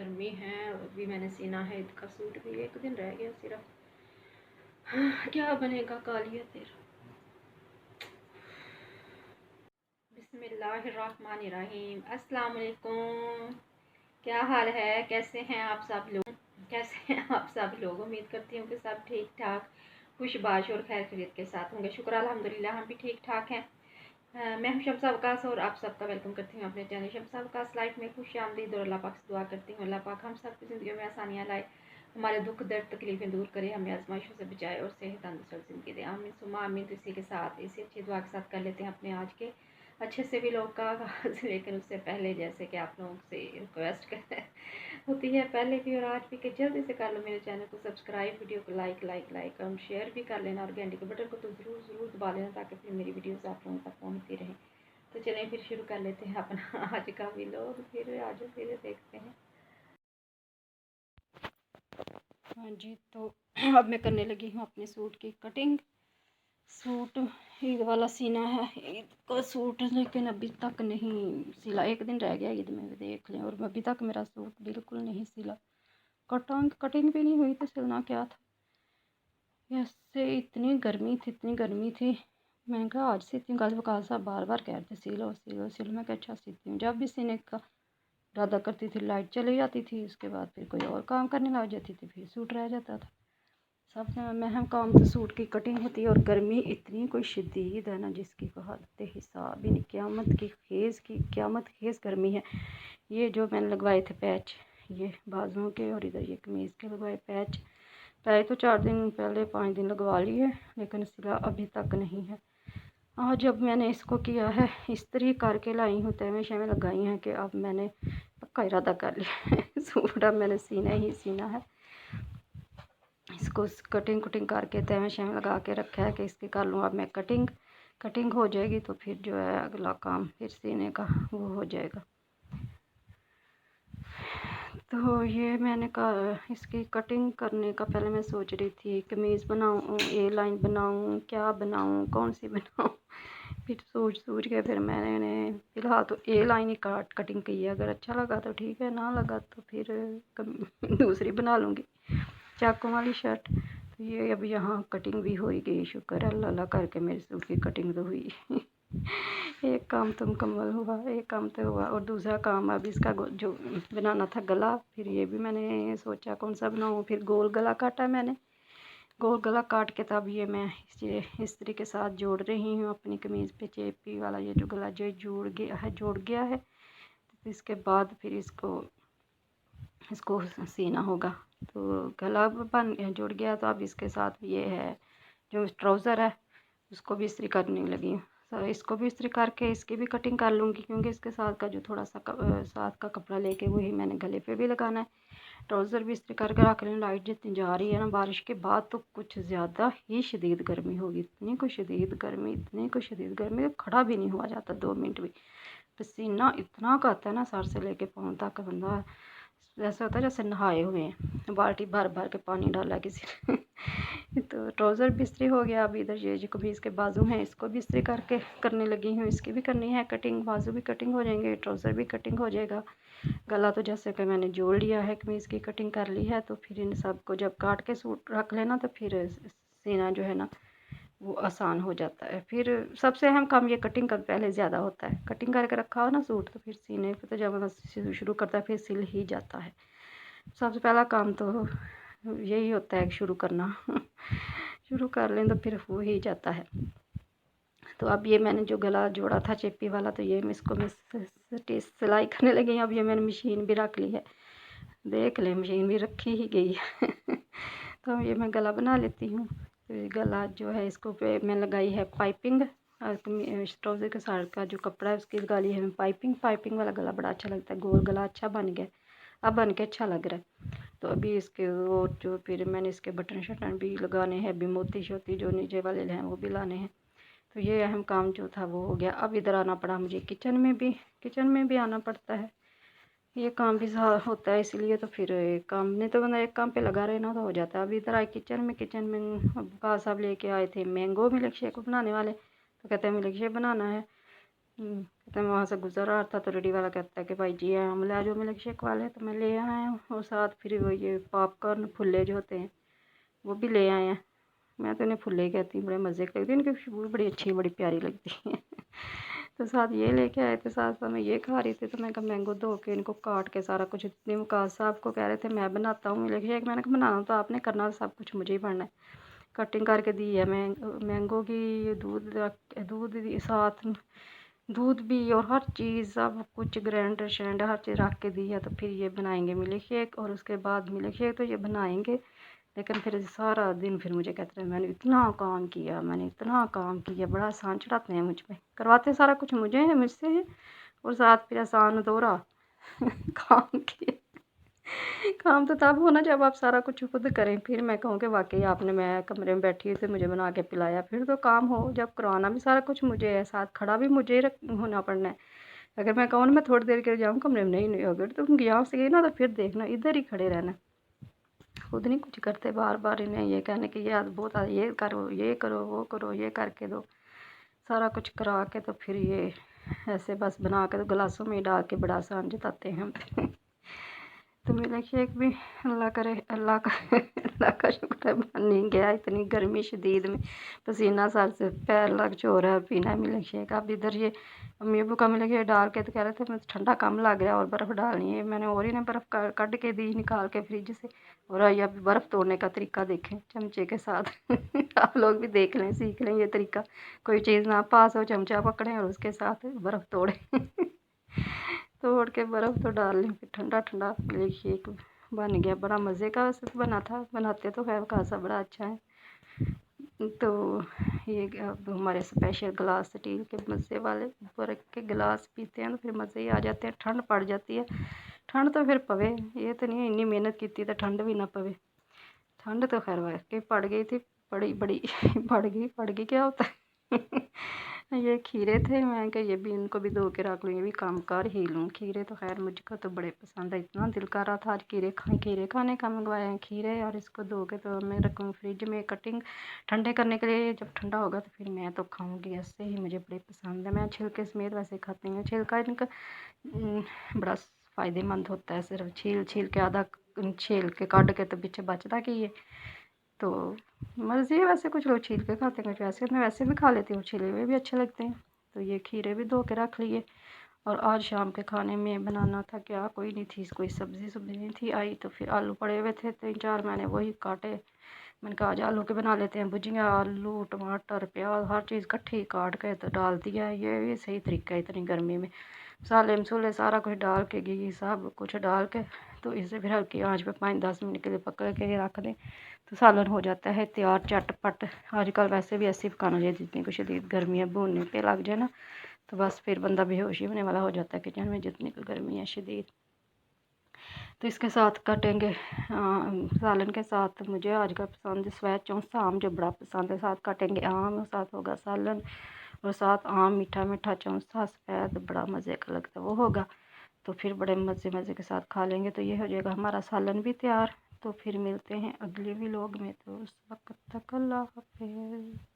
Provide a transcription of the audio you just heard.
गर्मी है। अभी मैंने सीना है ईद का सूट भी, एक दिन रह गया सिर्फ। क्या बनेगा कालिया तेरा। बिस्मिल्लाहिर्रहमानिर्रहीम। अस्सलाम वालेकुम। क्या हाल है, कैसे हैं आप सब लोग? उम्मीद करती हूँ कि सब ठीक ठाक खुशबाश और खैर खैरियत के साथ होंगे। शुक्र अल्हम्दुलिल्लाह हम भी ठीक ठाक हैं। मैं हूँ शम्स अवकाश और आप सबका वेलकम करती हूँ अपने चैनल शम्स अवकाश लाइफ में। खुश आमदीद और अल्लाह पाक से दुआ करती हूँ अल्लाह पाक हम सब की ज़िंदगी में आसानियाँ लाए, हमारे दुख दर्द तकलीफ़ें दूर करे, हमें आजमाइशों से बचाए और सेहत तंदुरुस्त ज़िंदगी दे। आमीन सुमा आमीन। तो इसी के साथ इसी अच्छी दुआ के साथ कर लेते हैं अपने आज के अच्छे से भी लोग का आगाज़। लेकिन उससे पहले जैसे कि आप लोगों से रिक्वेस्ट कर होती है पहले भी और आज भी कि जल्दी से कर लो मेरे चैनल को सब्सक्राइब, वीडियो को लाइक और शेयर भी कर लेना और घंटी के बटन को तो ज़रूर दबा लेना ताकि फिर मेरी वीडियोस आप लोगों तक पहुंचती रहें। तो चलें फिर शुरू कर लेते हैं अपना आज का व्लॉग। फिर आज फिर देखते हैं। हाँ जी, तो अब मैं करने लगी हूँ अपने सूट की कटिंग। सूट ईद वाला सीना है, ईद का सूट, लेकिन अभी तक नहीं सिला। एक दिन रह गया ईद में भी, देख लें। और अभी तक मेरा सूट बिल्कुल नहीं सिला। कटिंग भी नहीं हुई तो सिलना क्या था। ऐसे इतनी गर्मी थी। मैंने कहा आज सीती हूँ। कल वकाल साहब बार बार कह रहे थे सिलो। मैं कहा अच्छा सीती हूँ। जब भी सीने का इरादा करती थी लाइट चली जाती थी, उसके बाद फिर कोई और काम करने लग जाती थी, फिर सूट रह जाता था। सबसे अहम काम तो सूट की कटिंग होती है। और गर्मी इतनी कोई शदीद है ना जिसकी कोई हद हिसाब ही नहीं। क़यामत खेज़ गर्मी है। ये जो मैंने लगवाए थे पैच, ये बाजुओं के और इधर ये कमीज़ के लगवाए पैच तो 4 दिन पहले 5 दिन लगवा लिए, लेकिन सिला अभी तक नहीं है। और जब मैंने इसको किया है इस्त्री करके लाई हूँ, तय में लगाई हैं कि अब मैंने पक्का इरादा कर लिया सूट अब मैंने सीना है। इसको कटिंग करके तय में लगा के रखा है कि इसकी कर लूँ अब मैं कटिंग हो जाएगी तो फिर जो है अगला काम फिर सीने का वो हो जाएगा। तो ये मैंने इसकी कटिंग करने का पहले मैं सोच रही थी कमीज़ बनाऊँ, ए लाइन बनाऊँ, क्या बनाऊँ, कौन सी बनाऊँ। फिर सोच के फिर मैंने फ़िलहाल तो ए लाइन ही कटिंग की है। अगर अच्छा लगा तो ठीक है, ना लगा तो फिर दूसरी बना लूँगी चाकों वाली शर्ट। तो ये अब यहाँ कटिंग भी हो गई, शुक्र अल्लाह करके मेरे सूट की कटिंग तो हुई। एक काम तो मुकम्मल हुआ, एक काम तो हुआ। और दूसरा काम अब इसका जो बनाना था गला, फिर ये भी मैंने सोचा कौन सा बनाऊँ। फिर गोल गला काटा मैंने, गोल गला काट के तब ये मैं इस्त्री के साथ जोड़ रही हूँ अपनी कमीज़ पे। चेपी वाला ये जो गला जो जोड़ गया है। तो इसके बाद फिर इसको सीना होगा। तो गला जुड़ गया तो अब इसके साथ ये है जो ट्राउज़र है उसको भी इस्त्री करने लगी हूँ। तो इसको भी इस्त्री करके इसकी भी कटिंग कर लूँगी, क्योंकि इसके साथ का जो थोड़ा सा साथ का कपड़ा लेके वही मैंने गले पे भी लगाना है। ट्राउज़र भी इस्त्री करके रख लें। लाइट जितनी जा रही है ना बारिश के बाद तो कुछ ज़्यादा ही शदीद गर्मी होगी। इतनी कोई शदीद गर्मी तो खड़ा भी नहीं हुआ जाता 2 मिनट भी। पसीना इतना का आता है ना सर से लेके पाँव तक, बंदा ऐसा होता है जैसे नहाए हुए हैं, बाल्टी भर के पानी डाला किसी ने। तो ट्राउज़र भी इस्त्री हो गया। अब इधर ये जो कमीज़ के बाजू हैं इसको भी इस्त्री करने लगी हूँ। इसकी भी करनी है कटिंग, बाजू भी कटिंग हो जाएंगे, ट्राउज़र भी कटिंग हो जाएगा। गला तो जैसे कि मैंने जोड़ लिया है, कमीज़ की कटिंग कर ली है। तो फिर इन सबको जब काट के सूट रख लेना तो फिर सीना जो है ना वो आसान हो जाता है। फिर सबसे अहम काम ये कटिंग का पहले ज़्यादा होता है। कटिंग करके रखा हो ना सूट तो फिर सीने पे तो जब शुरू करता है फिर सिल ही जाता है। सबसे पहला काम तो यही होता है शुरू करना शुरू कर लें तो फिर हो ही जाता है। तो अब ये मैंने जो गला जोड़ा था चेपी वाला, तो ये मैं सिलाई करने लगी। अब ये मैंने मशीन भी रख ली है, देख ले मशीन भी रखी ही गई है तो ये मैं गला बना लेती हूँ। तो ये गला जो है इसको पे मैं लगाई है पाइपिंग। ट्राउज़र के साथ का जो कपड़ा है उसकी लगा ली है मैं पाइपिंग वाला गला बड़ा अच्छा लगता है। गोल गला अच्छा बन गया, अब बन के अच्छा लग रहा है। तो अभी इसके वो जो फिर मैंने इसके बटन शटन भी लगाने हैं, अभी मोती शोती जो नीचे वाले हैं वो भी लाने हैं। तो ये अहम काम जो था वो हो गया। अब इधर आना पड़ा मुझे किचन में भी आना पड़ता है। ये काम भी होता है, इसलिए तो फिर एक काम नहीं तो बंदा एक काम पे लगा रहना तो हो जाता है। अब इधर आए किचन में अब्बा साहब लेके आए थे मैंगो मिल्क शेक बनाने वाले। तो कहते हैं मिल्क शेक बनाना है। कहते मैं वहाँ से गुजर रहा था तो रेडी वाला कहता है कि भाई जी आम ले जाओ मिल्क शेक वाले, तो मैं ले आया हूँ। और साथ फिर वो ये पॉपकॉर्न फुल्ले जो होते हैं वो भी ले आए हैं। मैं तो इन्हें फुल्ले ही कहती हूँ, बड़े मज़े के लगते हैं, इनकी खुशबू बड़ी अच्छी बड़ी प्यारी लगती है। तो साथ ये लेके आए थे, साथ साथ मैं ये खा रही थी। तो मैं कहा मैंगो धो के इनको काट के सारा कुछ, इतनी मुकास साहब को कह रहे थे मैं बनाता हूँ मिल्क शेक, मैंने कहा बनाना तो आपने, करना तो सब कुछ मुझे ही पड़ना है। कटिंग करके दी है मैंगो की, दूध साथ दूध भी और हर चीज़ सब कुछ ग्राइंडर श्राइंडर हर चीज़ रख के दी है। तो फिर ये बनाएंगे मिल्क शेक, और उसके बाद मिल्क शेक तो ये बनाएंगे। लेकिन फिर सारा दिन फिर मुझे कहते रहे मैंने इतना काम किया, मैंने इतना काम किया, बड़ा आसान चढ़ाते हैं मुझ पे, करवाते सारा कुछ मुझसे है। और साथ फिर आसान दोहरा काम किया। काम तो तब होना जब आप सारा कुछ खुद करें, फिर मैं कहूँ कि वाकई आपने, मैं कमरे में बैठी हुई थी मुझे बना के पिलाया, फिर तो काम हो। जब करवाना भी सारा कुछ मुझे है, साथ खड़ा भी मुझे होना पड़ना है। अगर मैं कहूँ ना मैं थोड़ी देर के लिए जाऊँ कमरे में, नहीं अगर तुम यहाँ से गई ना तो फिर देखना इधर ही खड़े रहना, खुद नहीं कुछ करते। बार बार इन्हें ये कहने की ये बहुत ये करो वो करो, ये करके दो, सारा कुछ करा के तो फिर ये ऐसे बस बना के तो गिलासों में डाल के बड़ा आसान जताते हैं हम। तो मिल्क शेक भी अल्लाह करे, अल्लाह का शुक्र है बन नहीं गया। इतनी गर्मी शदीद में पसीना सर से पैर लग हो रहा है, पीना है मिल्क शेक। अब इधर ये अम्मी अबू का मिल्क शेक डाल के तो कह रहे थे मुझे ठंडा कम लग गया और बर्फ़ डालनी है। मैंने और ही ने बर्फ़ कढ़ के दी निकाल के फ्रिज से। और आइए अब बर्फ़ तोड़ने का तरीका देखें चमचे के साथ। आप लोग भी देख लें, सीख लें ये तरीका। कोई चीज़ ना पास हो, चमचा पकड़ें और उसके साथ बर्फ़ तोड़ें। तोड़ के बर्फ़ तो डाल ली, फिर ठंडा ठंडा मिल्क शेक बन गया। बड़ा मज़े का वैसे तो बना था, बनाते तो खैर खासा बड़ा अच्छा है। तो ये अब हमारे स्पेशल गिलास स्टील के मज़े वाले बर्फ़ के गिलास पीते हैं तो फिर मज़े ही आ जाते हैं। ठंड पड़ जाती है, ठंड तो फिर पवे, ये तो नहीं इन्नी मेहनत की तो ठंड भी ना पवे। ठंड तो खैर वाकई पड़ गई थी, बड़ी बड़ी पड़ गई क्या होता है। ये खीरे थे, मैं कि ये भी इनको भी धो के रख लूँ, ये भी काम कर ही लूँ। खीरे तो खैर मुझको तो बड़े पसंद है, इतना दिल कर रहा था आज खीरे खाने का। मंगवाए हैं खीरे और इसको धो के तो मैं रखूँ फ्रिज में कटिंग ठंडे करने के लिए। जब ठंडा होगा तो फिर मैं तो खाऊँगी, ऐसे ही मुझे बड़े पसंद है। मैं छिलके समेत वैसे खाती हूँ, छिलका इनका बड़ा फ़ायदेमंद होता है। सिर्फ छील के आधा छील के काट के तो पीछे बचता कि ये तो मर्ज़ी है। वैसे कुछ लोग छील के खाते हैं, कुछ वैसे, मैं वैसे भी खा लेती हूँ, छिले हुए भी अच्छे लगते हैं। तो ये खीरे भी धो के रख लिए। और आज शाम के खाने में बनाना था क्या, कोई नहीं थी, कोई सब्ज़ी नहीं थी आई। तो फिर आलू पड़े हुए थे 3-4, मैंने वही काटे। मैंने कहा आज आलू के बना लेते हैं भुजिया, आलू टमाटर प्याज हर चीज़ इकट्ठी काट के तो डाल दिया। ये सही तरीका है इतनी गर्मी में, मसाले मसूले सारा कुछ डाल के, घी सब कुछ डाल के तो इसे फिर हल्की आंच पे 5-10 मिनट के लिए पका के रख दें तो सालन हो जाता है तैयार चटपट। आजकल वैसे भी ऐसे पकाना चाहिए, जितनी कुछ शदीद गर्मी है, भूनने पे लग जाए ना तो बस फिर बंदा बेहोश ही होने वाला हो जाता है किचन में, जितनी कुछ गर्मी है शदीद। तो इसके साथ काटेंगे सालन के साथ मुझे आजकल पसंद है सफ़ेद चौंसा आम, जो बड़ा पसंद है। साथ काटेंगे आम, साथ होगा सालन, और साथ आम मीठा मीठा चौंसा सफ़ेद बड़ा मज़े का लगता है वो होगा। तो फिर बड़े मज़े के साथ खा लेंगे। तो ये हो जाएगा हमारा सालन भी तैयार। तो फिर मिलते हैं अगले व्लॉग में, तो उस वक्त तक अल्लाह हाफ़िज़।